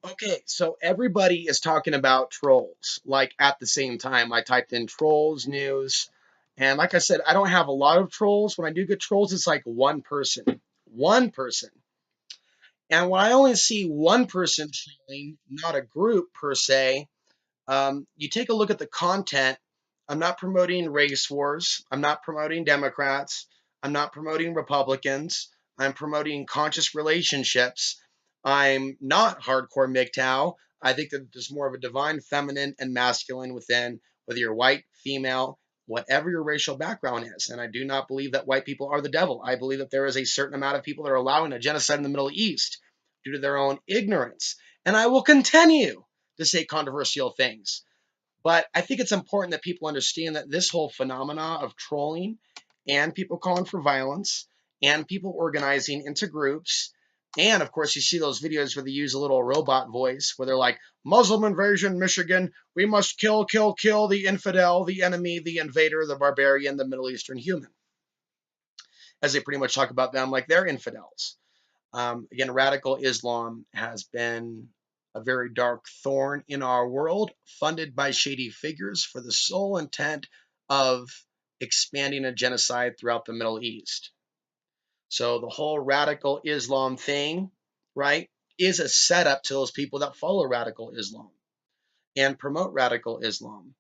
Okay, so everybody is talking about trolls, like at the same time. I typed in trolls news, and like I said, I don't have a lot of trolls. When I do get trolls, it's like one person. One person. And when I only see one person trolling, not a group per se, you take a look at the content. I'm not promoting race wars. I'm not promoting Democrats. I'm not promoting Republicans. I'm promoting conscious relationships. I'm not hardcore MGTOW. I think that there's more of a divine feminine and masculine within, whether you're white, female, whatever your racial background is. And I do not believe that white people are the devil. I believe that there is a certain amount of people that are allowing a genocide in the Middle East due to their own ignorance. And I will continue to say controversial things. But I think it's important that people understand that this whole phenomena of trolling and people calling for violence and people organizing into groups. And of course, you see those videos where they use a little robot voice where they're like, Muslim invasion, Michigan, we must kill, kill, kill the infidel, the enemy, the invader, the barbarian, the Middle Eastern human. As they pretty much talk about them like they're infidels. Again, radical Islam has been a very dark thorn in our world, funded by shady figures for the sole intent of expanding a genocide throughout the Middle East. So the whole radical Islam thing, right, is a setup to those people that follow radical Islam and promote radical Islam.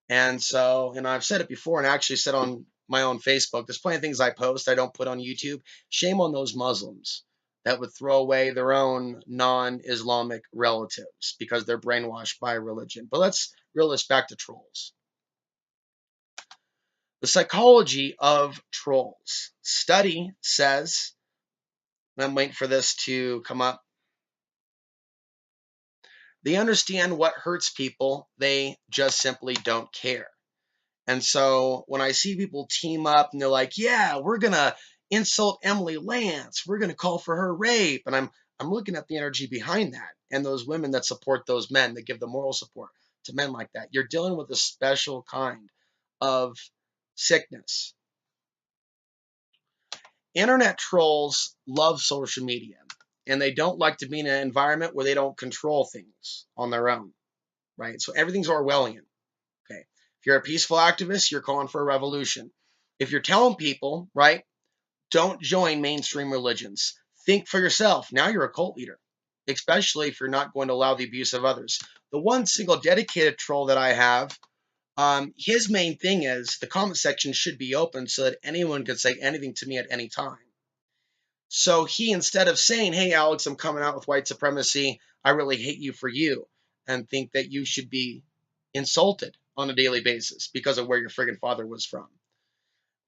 And so, and I've said it before and actually said on my own Facebook, there's plenty of things I post I don't put on YouTube. Shame on those Muslims that would throw away their own non-Islamic relatives because they're brainwashed by religion. But let's reel this back to trolls. The psychology of trolls. Study says, and I'm waiting for this to come up, they understand what hurts people, they just simply don't care. And so when I see people team up and they're like, yeah, we're going to insult Emily Lance, we're going to call for her rape. And I'm looking at the energy behind that and those women that support those men, that give the moral support to men like that. You're dealing with a special kind of sickness. Internet trolls love social media and they don't like to be in an environment where they don't control things on their own, right? So everything's Orwellian. Okay. If you're a peaceful activist, you're calling for a revolution. If you're telling people, right, don't join mainstream religions, think for yourself. Now you're a cult leader, especially if you're not going to allow the abuse of others. The one single dedicated troll that I have, his main thing is the comment section should be open so that anyone could say anything to me at any time. So he, instead of saying, hey, Alex, I'm coming out with white supremacy, I really hate you for you, and think that you should be insulted on a daily basis because of where your friggin' father was from.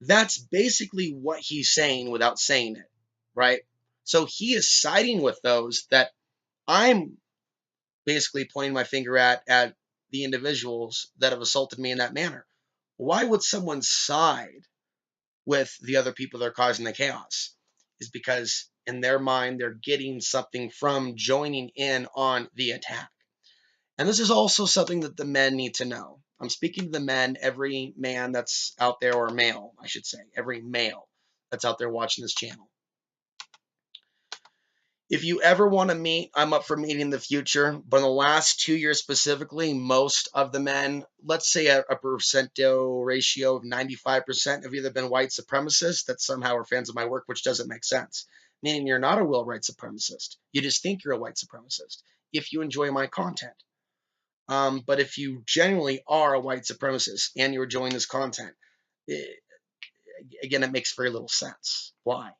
That's basically what he's saying without saying it, right? So he is siding with those that I'm basically pointing my finger at the individuals that have assaulted me in that manner. Why would someone side with the other people that are causing the chaos? Is because in their mind they're getting something from joining in on the attack. And this is also something that the men need to know. I'm speaking to the men, every man that's out there, or male, I should say, every male that's out there watching this channel. If you ever want to meet, I'm up for meeting in the future. But in the last 2 years specifically, most of the men, let's say a percento ratio of 95%, have either been white supremacists that somehow are fans of my work, which doesn't make sense. Meaning you're not a real white supremacist. You just think you're a white supremacist if you enjoy my content. But if you genuinely are a white supremacist and you're enjoying this content, again, it makes very little sense. Why?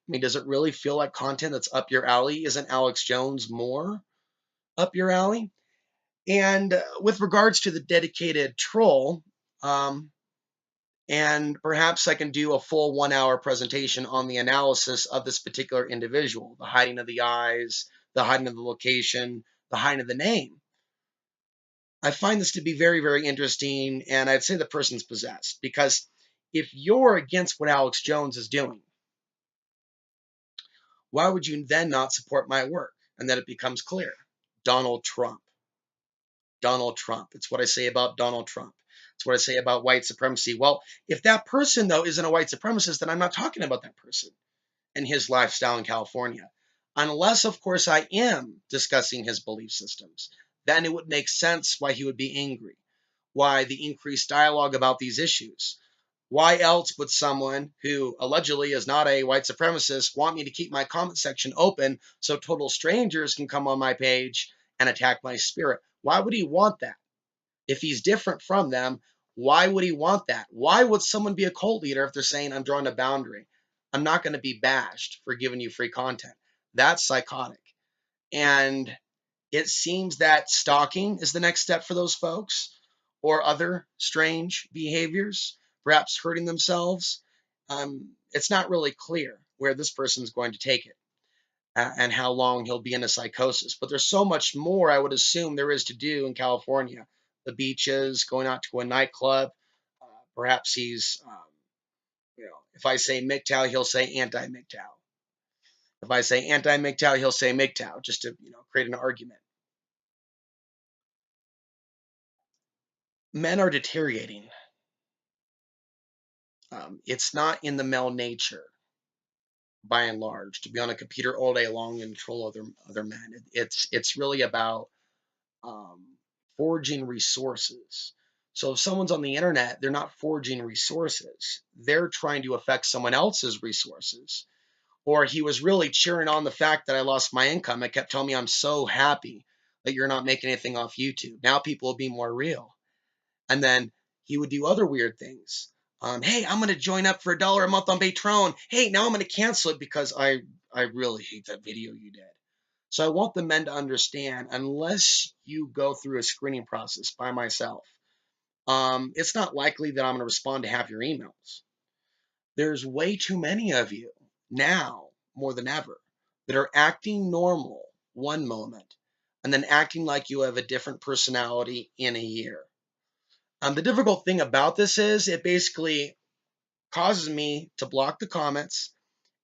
I mean, does it really feel like content that's up your alley? Isn't Alex Jones more up your alley? And with regards to the dedicated troll, and perhaps I can do a full 1 hour presentation on the analysis of this particular individual, the hiding of the eyes, the hiding of the location, the hiding of the name. I find this to be very, very interesting, and I'd say the person's possessed, because if you're against what Alex Jones is doing, why would you then not support my work? And then it becomes clear. Donald Trump. Donald Trump. It's what I say about Donald Trump. It's what I say about white supremacy. Well, if that person, though, isn't a white supremacist, then I'm not talking about that person and his lifestyle in California. Unless, of course, I am discussing his belief systems. Then it would make sense why he would be angry, why the increased dialogue about these issues. Why else would someone who allegedly is not a white supremacist want me to keep my comment section open so total strangers can come on my page and attack my spirit? Why would he want that? If he's different from them, why would he want that? Why would someone be a cult leader if they're saying, I'm drawing a boundary? I'm not going to be bashed for giving you free content. That's psychotic. And it seems that stalking is the next step for those folks, or other strange behaviors, perhaps hurting themselves. It's not really clear where this person's going to take it and how long he'll be in a psychosis. But there's so much more, I would assume, there is to do in California. The beaches, going out to a nightclub. Perhaps he's, if I say MGTOW, he'll say anti-MGTOW. If I say anti-MGTOW, he'll say MGTOW, just to create an argument. Men are deteriorating. It's not in the male nature, by and large, to be on a computer all day long and control other men. It's really about um, forging resources. So if someone's on the internet, they're not forging resources. They're trying to affect someone else's resources. Or he was really cheering on the fact that I lost my income. It kept telling me, I'm so happy that you're not making anything off YouTube. Now people will be more real. And then he would do other weird things. Hey, I'm going to join up for $1 a month on Patreon. Hey, now I'm going to cancel it because I really hate that video you did. So I want the men to understand, unless you go through a screening process by myself, it's not likely that I'm going to respond to half your emails. There's way too many of you now, more than ever, that are acting normal one moment and then acting like you have a different personality in a year. The difficult thing about this is it basically causes me to block the comments.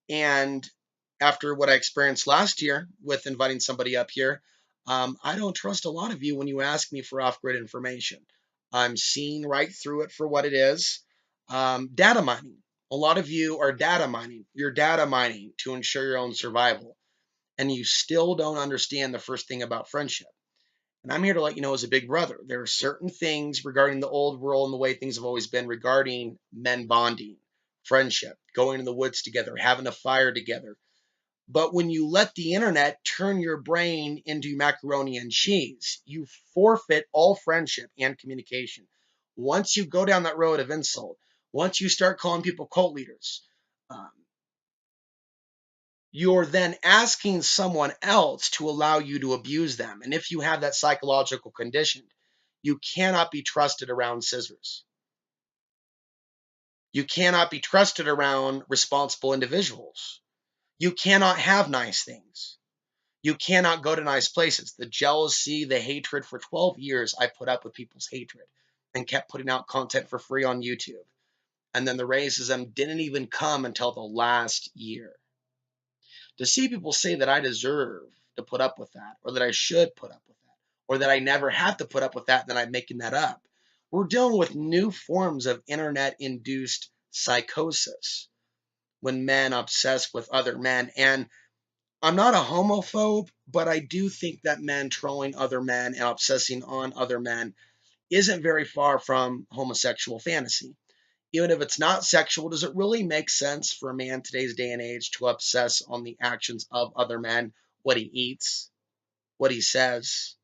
And after what I experienced last year with inviting somebody up here, I don't trust a lot of you when you ask me for off-grid information. I'm seeing right through it for what it is. Data mining. A lot of you are data mining. You're data mining to ensure your own survival. And you still don't understand the first thing about friendship. And I'm here to let you know, as a big brother, there are certain things regarding the old world and the way things have always been regarding men bonding, friendship, going in the woods together, having a fire together. But when you let the internet turn your brain into macaroni and cheese, you forfeit all friendship and communication. Once you go down that road of insult, once you start calling people cult leaders, um, you're then asking someone else to allow you to abuse them. And if you have that psychological condition, you cannot be trusted around scissors. You cannot be trusted around responsible individuals. You cannot have nice things. You cannot go to nice places. The jealousy, the hatred, for 12 years, I put up with people's hatred and kept putting out content for free on YouTube. And then the racism didn't even come until the last year. To see people say that I deserve to put up with that, or that I should put up with that, or that I never have to put up with that, then I'm making that up. We're dealing with new forms of internet-induced psychosis when men obsess with other men. And I'm not a homophobe, but I do think that men trolling other men and obsessing on other men isn't very far from homosexual fantasy. Even if it's not sexual, does it really make sense for a man today's day and age to obsess on the actions of other men, what he eats, what he says,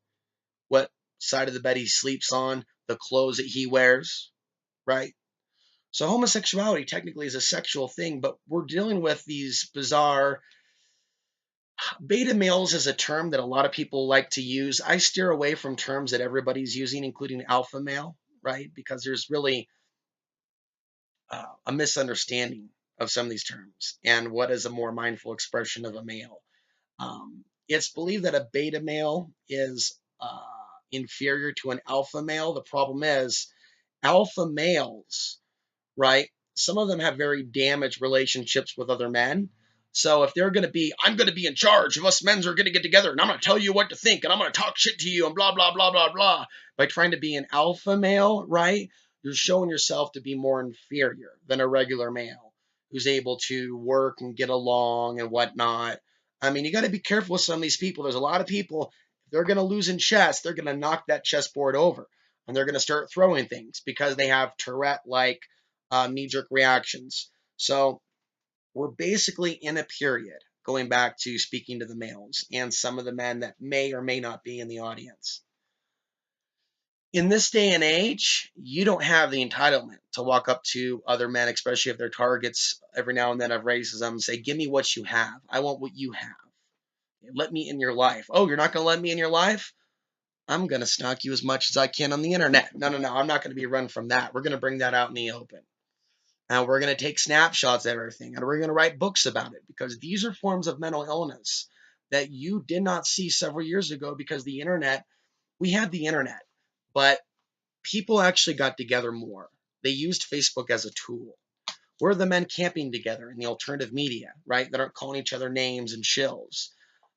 what side of the bed he sleeps on, the clothes that he wears, right? So homosexuality technically is a sexual thing, but we're dealing with these bizarre beta males is a term that a lot of people like to use. I steer away from terms that everybody's using, including alpha male, right? Because there's really a misunderstanding of some of these terms and what is a more mindful expression of a male. It's believed that a beta male is inferior to an alpha male. The problem is alpha males, right? Some of them have very damaged relationships with other men. So if they're going to be, I'm going to be in charge of us men are going to get together and I'm going to tell you what to think and I'm going to talk shit to you and blah, blah, blah, blah, blah. By trying to be an alpha male, right? You're showing yourself to be more inferior than a regular male who's able to work and get along and whatnot. I mean, you got to be careful with some of these people. There's a lot of people, if they're going to lose in chess, they're going to knock that chessboard over and they're going to start throwing things because they have Tourette like knee jerk reactions. So we're basically in a period, going back to speaking to the males and some of the men that may or may not be in the audience. In this day and age, you don't have the entitlement to walk up to other men, especially if they're targets every now and then of racism, and say, give me what you have. I want what you have. Let me in your life. Oh, you're not going to let me in your life? I'm going to stalk you as much as I can on the internet. No, no, no. I'm not going to be run from that. We're going to bring that out in the open. And we're going to take snapshots of everything. And we're going to write books about it because these are forms of mental illness that you did not see several years ago because the internet, we had the internet, but people actually got together more. They used Facebook as a tool. Where are the men camping together in the alternative media, right? That aren't calling each other names and shills.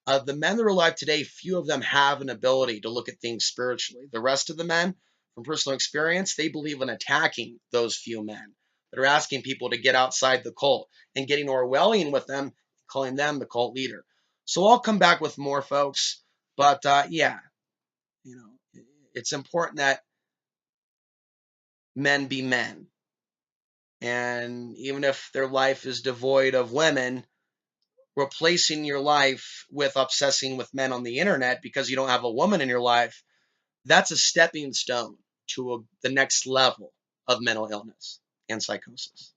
The men that are alive today, few of them have an ability to look at things spiritually. The rest of the men, from personal experience, they believe in attacking those few men that are asking people to get outside the cult and getting Orwellian with them, calling them the cult leader. So I'll come back with more, folks. But yeah, you know, it's important that men be men. And even if their life is devoid of women, replacing your life with obsessing with men on the internet because you don't have a woman in your life, that's a stepping stone to the next level of mental illness and psychosis.